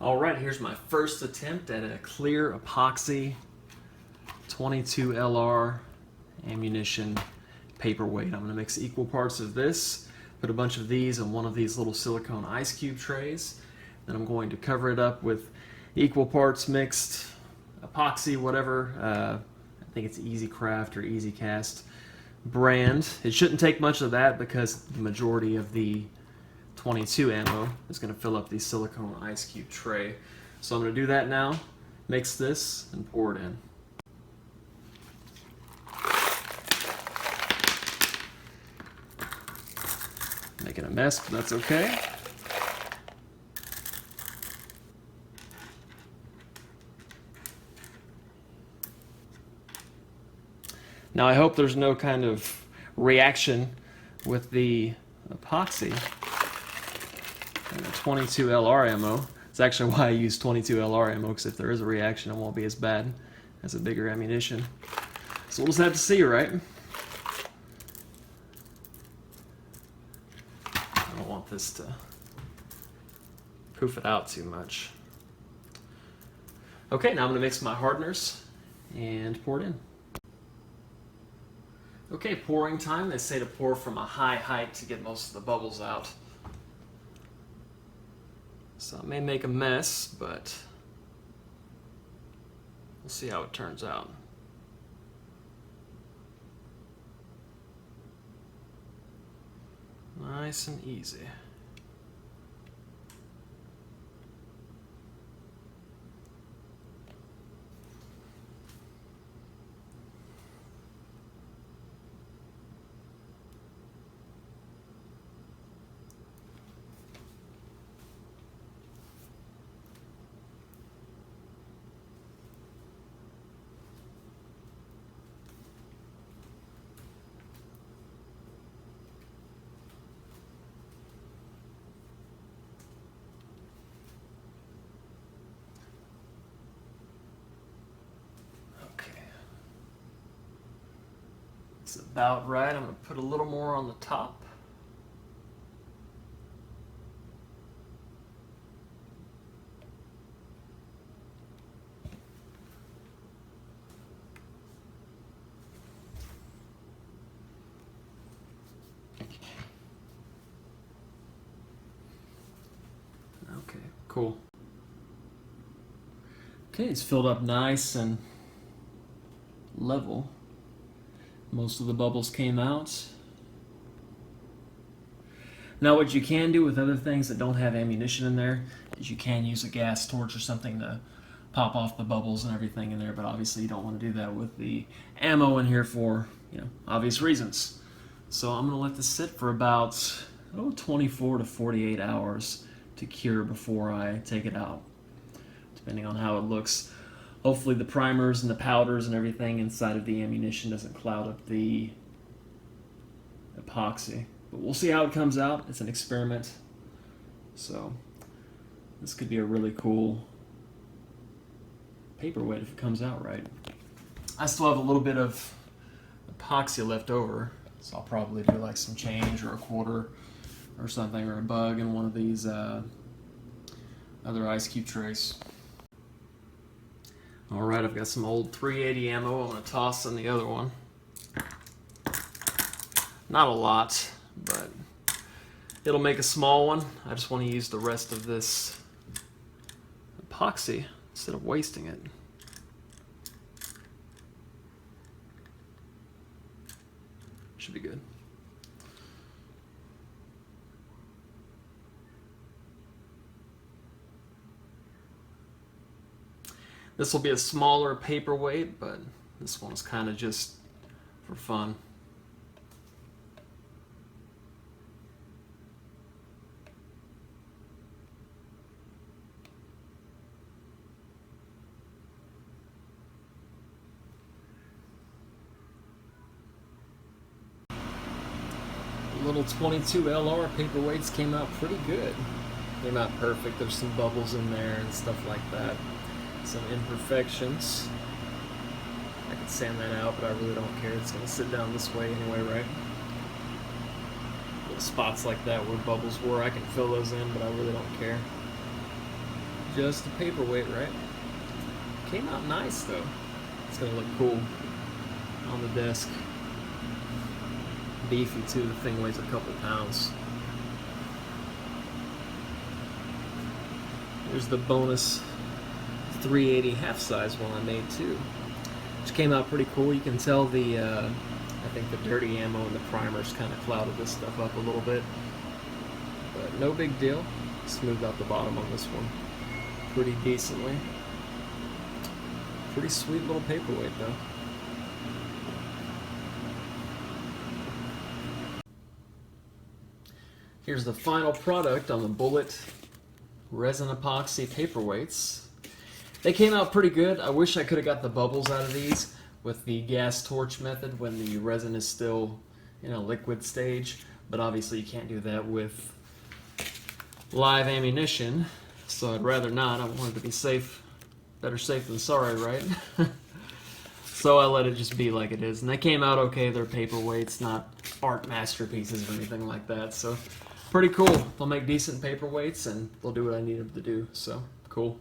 Alright, here's my first attempt at a clear epoxy 22 LR ammunition paperweight. I'm going to mix equal parts of this, put a bunch of these in one of these little silicone ice cube trays. Then I'm going to cover it up with equal parts mixed epoxy, whatever. I think it's Easy Craft or Easy Cast brand. It shouldn't take much of that because the majority of the 22 ammo is going to fill up the silicone ice cube tray. So I'm going to do that now, mix this, and pour it in. Making a mess, but that's okay. Now I hope there's no kind of reaction with the epoxy and the 22 LR ammo. It's actually why I use 22 LR ammo, because if there is a reaction, it won't be as bad as a bigger ammunition. So we'll just have to see, right? I don't want this to poof it out too much. Okay, now I'm going to mix my hardeners and pour it in. Okay, pouring time. They say to pour from a high height to get most of the bubbles out. So I may make a mess, but we'll see how it turns out. Nice and easy. It's about right. I'm going to put a little more on the top. Okay, cool. Okay, it's filled up nice and level. Most of the bubbles came out. Now what you can do with other things that don't have ammunition in there is you can use a gas torch or something to pop off the bubbles and everything in there, but obviously you don't want to do that with the ammo in here for, obvious reasons. So I'm going to let this sit for about 24 to 48 hours to cure before I take it out, depending on how it looks. Hopefully the primers and the powders and everything inside of the ammunition doesn't cloud up the epoxy. But we'll see how it comes out. It's an experiment. So this could be a really cool paperweight if it comes out right. I still have a little bit of epoxy left over, so I'll probably do like some change or a quarter or something, or a bug in one of these other ice cube trays. Alright, I've got some old 380 ammo I'm going to toss in the other one. Not a lot, but it'll make a small one. I just want to use the rest of this epoxy instead of wasting it. Should be good. This will be a smaller paperweight, but this one is kind of just for fun. The little 22 LR paperweights came out pretty good. They're not perfect. There's some bubbles in there and stuff like that. Some imperfections. I could sand that out, but I really don't care. It's going to sit down this way anyway, right? Little spots like that where bubbles were, I can fill those in, but I really don't care. just a paperweight, right? Came out nice though. It's gonna look cool on the desk. Beefy too, the thing weighs a couple pounds. Here's the bonus 380 half size one I made too, which came out pretty cool. You can tell the, I think the dirty ammo and the primers kind of clouded this stuff up a little bit, but no big deal. Smoothed out the bottom on this one pretty decently. Pretty sweet little paperweight though. Here's the final product on the Bullet resin epoxy paperweights. They came out pretty good. I wish I could have got the bubbles out of these with the gas torch method when the resin is still in a liquid stage, but obviously you can't do that with live ammunition, so I'd rather not. I wanted to be safe. Better safe than sorry, right? So I let it just be like it is, and they came out okay. They're paperweights, not art masterpieces or anything like that, so pretty cool. They'll make decent paperweights and they'll do what I need them to do, so cool.